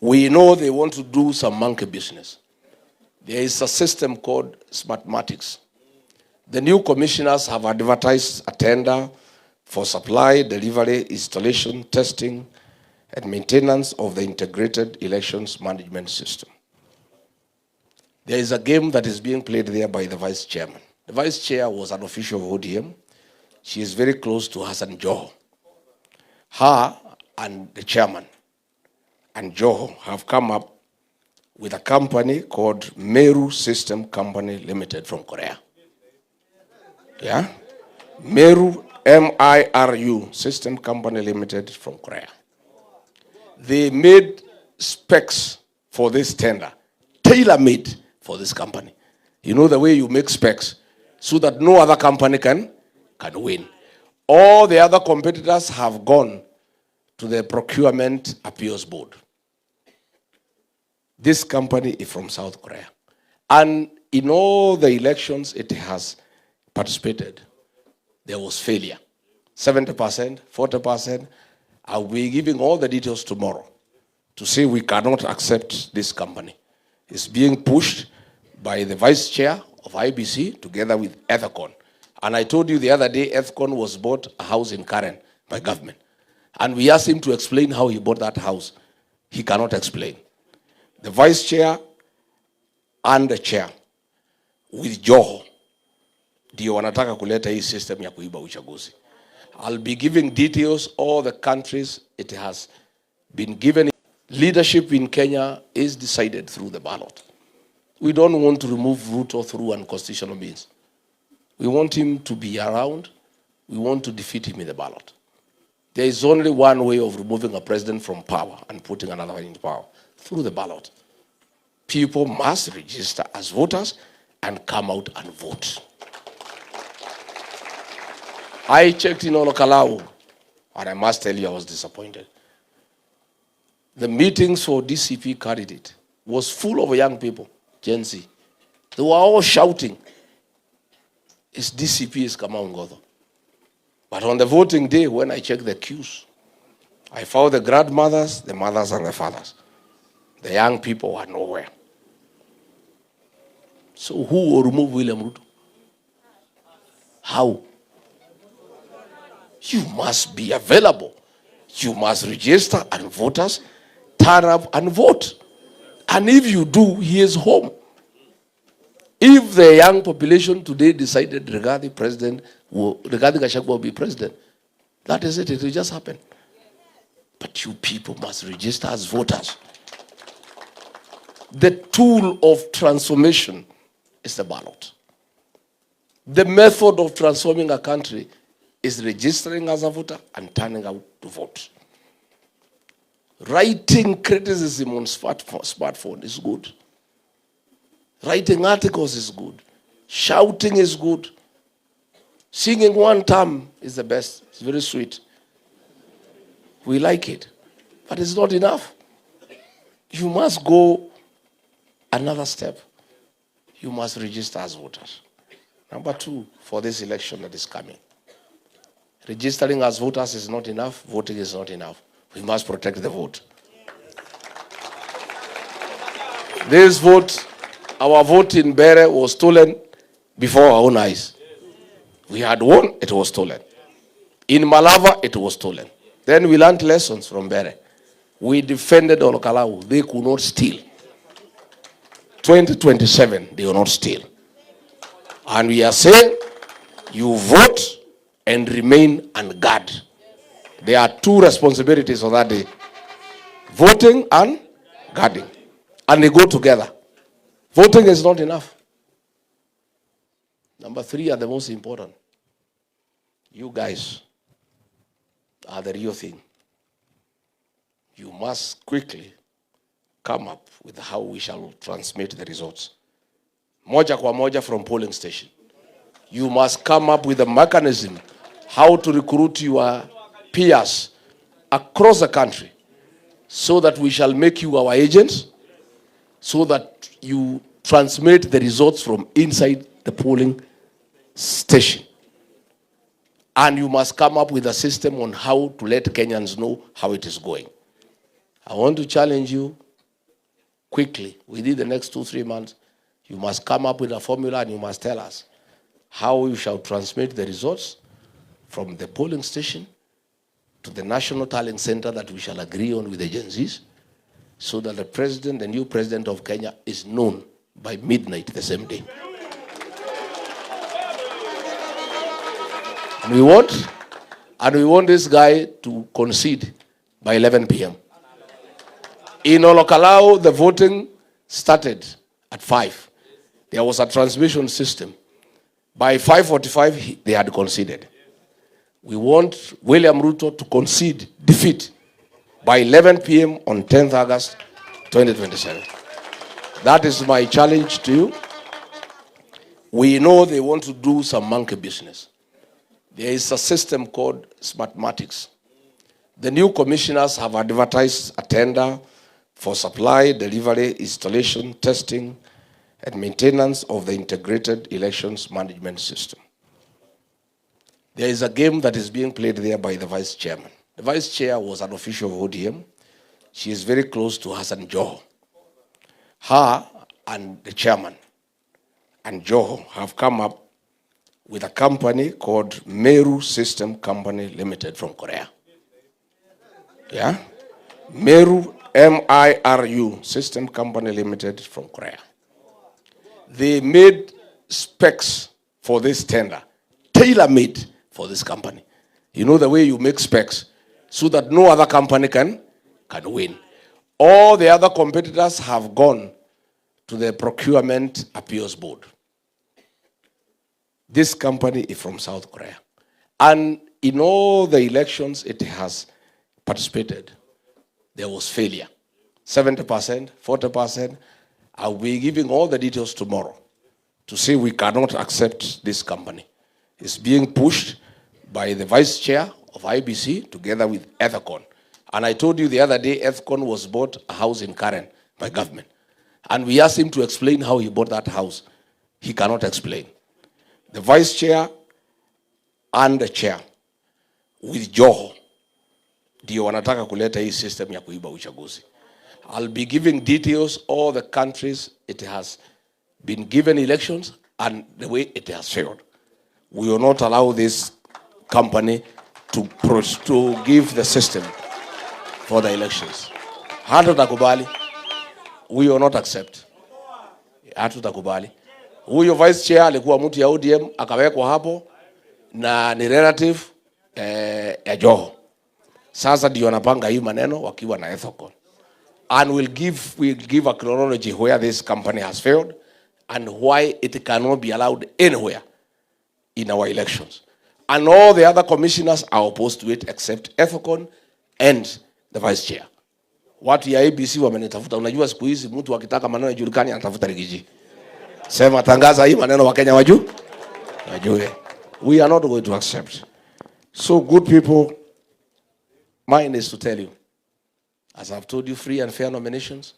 We know they want to do some monkey business. There is a system called Smartmatics. The new commissioners have advertised a tender for supply, delivery, installation, testing, and maintenance of the integrated elections management system. There is a game that is being played there by the vice chairman. The vice chair was an official of ODM. She is very close to Hassan Joho. Her and the chairman and Joho have come up with a company called Meru System Company Limited from Korea. Yeah? Meru, M-I-R-U, System Company Limited from Korea. They made specs for this tender, tailor-made for this company. You know the way you make specs so that no other company can win. All the other competitors have gone to the Procurement Appeals Board. This company is from South Korea. And in all the elections it has participated, there was failure. 70%, 40%. I'll be giving all the details tomorrow to say we cannot accept this company. It's being pushed by the vice chair of IBC together with Ethekon. And I told you the other day, Ethekon was bought a house in Karen by government. And we asked him to explain how he bought that house. He cannot explain. The vice chair and the chair with Joho ndio wanataka kuleta hii system ya kuiba uchaguzi. I'll be giving details all the countries it has been given. Leadership in Kenya is decided through the ballot. We don't want to remove Ruto through unconstitutional means. We want him to be around. We want to defeat him in the ballot. There is only one way of removing a president from power and putting another one in power, through the ballot. People must register as voters and come out and vote. I checked in Olokalau, and I must tell you I was disappointed. The meetings for DCP candidate was full of young people, Gen Z. They were all shouting, "It's DCP is Kamau Ngodo." But on the voting day, when I checked the queues, I found the grandmothers, the mothers, and the fathers. The young people were nowhere. So who will remove William Ruto? How? You must be available. You must register and voters turn up and vote. And if you do, he is home. If the young population today decided Rigathi Gachagua will be president, that is it. It will just happen. But you people must register as voters. The tool of transformation is the ballot. The method of transforming a country is registering as a voter and turning out to vote. Writing criticism on smartphone is good. Writing articles is good. Shouting is good. Singing one term is the best. It's very sweet. We like it. But it's not enough. You must go another step. You must register as voters. Number 2, for this election that is coming. Registering as voters is not enough. Voting is not enough. We must protect the vote. This vote, our vote in Bere was stolen before our own eyes. We had won, it was stolen. In Malava, it was stolen. Then we learned lessons from Bere. We defended Olokalau. They could not steal. 2027, they will not steal. And we are saying, you vote and remain and guard. There are 2 responsibilities on that day. Voting and guarding. And they go together. Voting is not enough. Number 3 are the most important. You guys are the real thing. You must quickly come up with how we shall transmit the results. Moja kwa moja from polling station. You must come up with a mechanism how to recruit your peers across the country so that we shall make you our agents, so that you transmit the results from inside the polling station. And you must come up with a system on how to let Kenyans know how it is going. I want to challenge you quickly, within the next 2-3 months, you must come up with a formula and you must tell us how you shall transmit the results from the polling station to the national tallying center that we shall agree on with agencies, so that the new president of Kenya is known by midnight the same day. And we want this guy to concede by 11 p.m. In Olokalao, the voting started at 5. There was a transmission system. By 5:45, they had conceded. We want William Ruto to concede defeat by 11 p.m. on 10th August 2027. That is my challenge to you. We know they want to do some monkey business. There is a system called Smartmatics. The new commissioners have advertised a tender for supply, delivery, installation, testing, and maintenance of the integrated elections management system. There is a game that is being played there by the vice chairman. The vice chair was an official of ODM. She is very close to Hassan Joho. Her and the chairman and Joho have come up with a company called Meru System Company Limited from Korea. Yeah? Meru, M-I-R-U, System Company Limited from Korea. They made specs for this tender, tailor-made for this company. You know the way you make specs so that no other company can win. All the other competitors have gone to the Procurement Appeals Board. This company is from South Korea. And in all the elections it has participated, there was failure. 70%, 40%. I'll be giving all the details tomorrow to say we cannot accept this company. It's being pushed by the vice chair of IBC together with Ethekon. And I told you the other day, Ethekon was bought a house in Karen by government. And we asked him to explain how he bought that house. He cannot explain. The vice chair and the chair with Joho ndio wanataka kuleta hii system ya kuiba uchaguzi. I'll be giving details all the countries it has been given elections and the way it has failed. We will not allow this company to give the system for the elections. Hatutakubali. We will not accept. Hatutakubali. Huyo vice chair alikuwa mtu ya ODM akawekwa hapo na ni relative ya Joho. Sasa ndio wanapanga hii maneno wakiwa na Ethekon. And we'll give a chronology where this company has failed and why it cannot be allowed anywhere in our elections. And all the other commissioners are opposed to it except Ethekon and the vice chair. Watu ya ABC wamenitafuta. Unajua siku hizi mtu akitaka maneno yajulikane anatafuta Rigiji. Sema tangaza hii maneno Wakenya wajue. We are not going to accept. So good people, mine is to tell you, as I've told you, free and fair nominations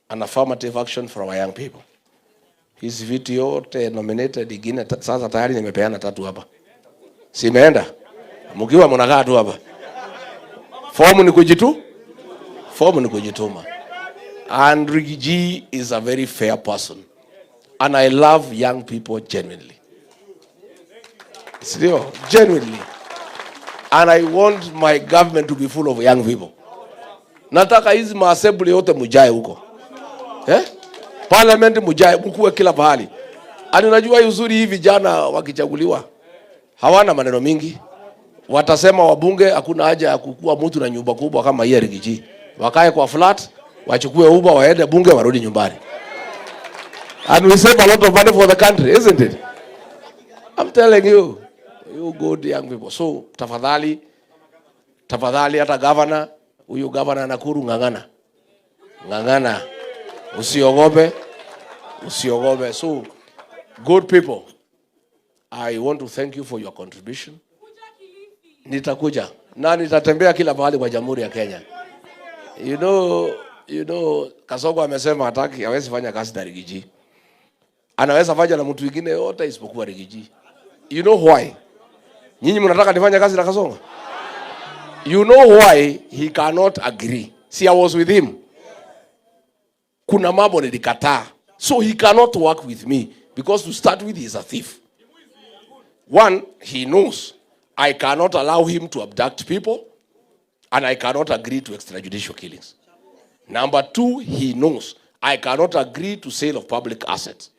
and affirmative action for our young people. Hizi vitu yote nominated ingine sasa tayari nimepeana 3 hapa. Si imeenda? Mkiwa mnakaa tu hapa. Fomu ni kujituma. And Rigiji is a very fair person. And I love young people genuinely. Still, genuinely. And I want my government to be full of young people. Nataka hizi maassembly yote mujae huko. Parliament mujae mkuwe kila pahali. Ani unajua uzuri hivi vijana wakichaguliwa hawana maneno mingi. Watasema wabunge hakuna haja ya kukua mtu na nyumba kubwa kama hii Rigiji. Wakae kwa flat, wachukue Uber waende bunge warudi nyumbani. And we save a lot of money for the country, isn't it? I'm telling you, you good young people. So, tafadhali hata governor, huyu governor Nakuru ngangana. Usiogope. So, good people, I want to thank you for your contribution. Nitakuja. Na nitatembea kila mahali kwa Jamhuri ya Kenya. You know, Kasongo amesema hataki hawezi fanya kazi na Rigiji. Anaweza fanya na mtu mwingine yote isipokuwa Rigiji. You know why? Nyinyi mnataka nifanye kazi na Kasongo? You know why he cannot agree? See, I was with him. kuna mambo nilikataa. So he cannot work with me because to start with, he is a thief. One, he knows I cannot allow him to abduct people, and I cannot agree to extrajudicial killings. Number two, he knows I cannot agree to sale of public assets.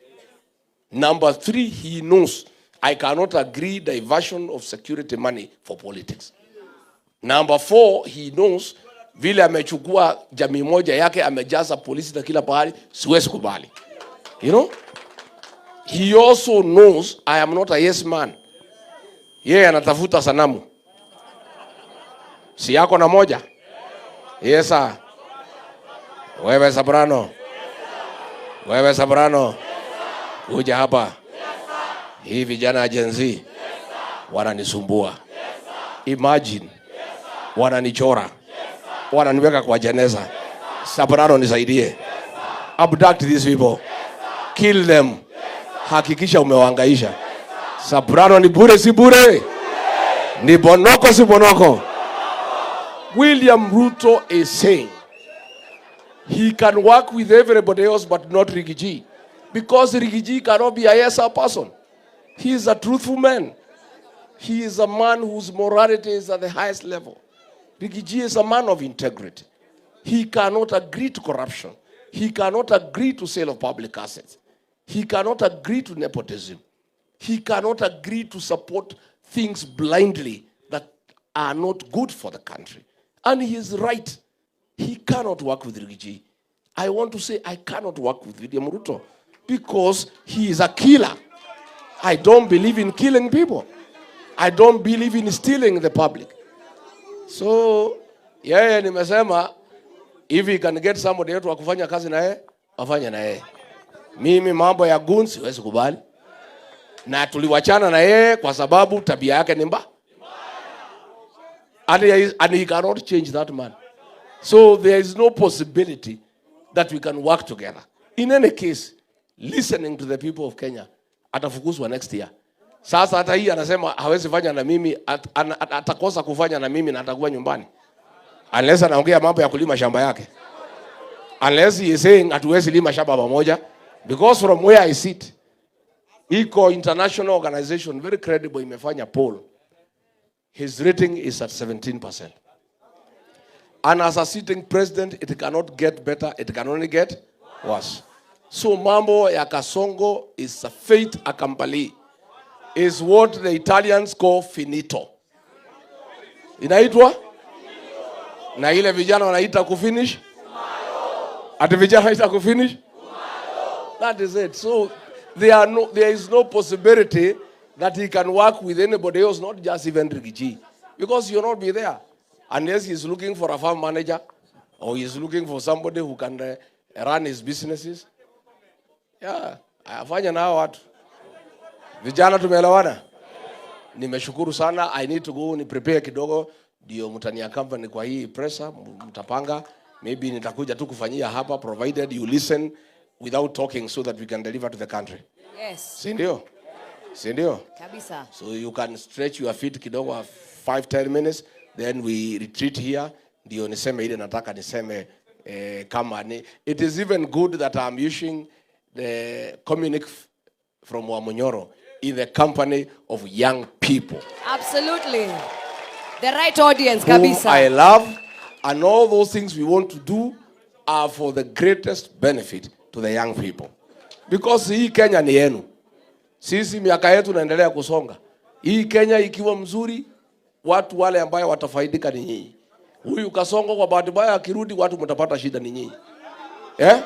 Number three, he knows I cannot agree diversion of security money for politics. Number four, he knows vile amechukua jamii moja yake amejaza polisi na kila pahali, siwezi kubali. You know? He also knows I am not a yes man. Yeye anatafuta sanamu. Si yako na moja? Yes sir. Wewe Sabrano. Wewe Sabrano. Kuja hapa. Hii vijana Gen Z wananisumbua. Imagine wananichora. Wananiweka kwa jeneza. Sabrano nisaidie. Abduct these people. Kill them. Hakikisha umewaangaisha. Sabrano ni bure si bure? Ni bonoko si bonoko? William Ruto is saying he can work with everybody else but not Rigiji. Because Rigiji cannot be a yes person. He is a truthful man. He is a man whose morality is at the highest level. Rigiji is a man of integrity. He cannot agree to corruption. He cannot agree to sale of public assets. He cannot agree to nepotism. He cannot agree to support things blindly that are not good for the country. And he is right. He cannot work with Rigiji. I want to say I cannot work with William Ruto because he is a killer. I don't believe in killing people. I don't believe in stealing the public. So, yeye nimesema, if he can get somebody else wa kufanya kazi na yeye, afanye na yeye. Mimi mambo ya goons siwezi kubali. Na tuliwachana na yeye kwa sababu tabia yake ni mbaya. And he cannot change that man. So there is no possibility that we can work together. In any case, listening to the people of Kenya, atafukuzwa next year. Sasa hata hii anasema hawezi fanya na mimi, atakosa kufanya na mimi na atakuwa nyumbani. Unless anaongea mambo ya kulima shamba yake. Unless he is saying hatuwezi lima shamba pamoja. Because from where I sit, Iko international organization, very credible, imefanya poll. His rating is at 17%. And as a sitting president, it cannot get better, it can only get worse. So mambo ya Kasongo is a fait accompli. Is what the Italians call finito. Inaitwa? Na ile vijana wanaita kufinish? Ati vijana wanaita kufinish? That is it. So there is no possibility that he can work with anybody else, not just even Rigiji. Because he'll not be there. Unless he's looking for a farm manager, or he's looking for somebody who can run his businesses. Yeah, afanya na watu. Vijana tumeelewana? Nimeshukuru sana. I need to go ni prepare kidogo ndio mtania company kwa hii pressa mtapanga. Maybe nitakuja tu kufanyia hapa provided you listen without talking so that we can deliver to the country. Yes. Si ndio? Si ndio? Kabisa. So you can stretch your feet kidogo 5-10 minutes, then we retreat here. Ndio niseme ile nataka niseme kama ni. It is even good that I'm using the communique from Wamunyoro in the company of young people. Absolutely. The right audience, kabisa. I love, and all those things we want to do are for the greatest benefit to the young people. Because hii Kenya ni yenu. Sisi miaka yetu naendelea kusonga. Hii Kenya ikiwa mzuri, watu wale ambao watafaidika ni nyinyi. Huyu Kasongo kwa bahati mbaya akirudi watu mtapata shida ni nyinyi. Eh?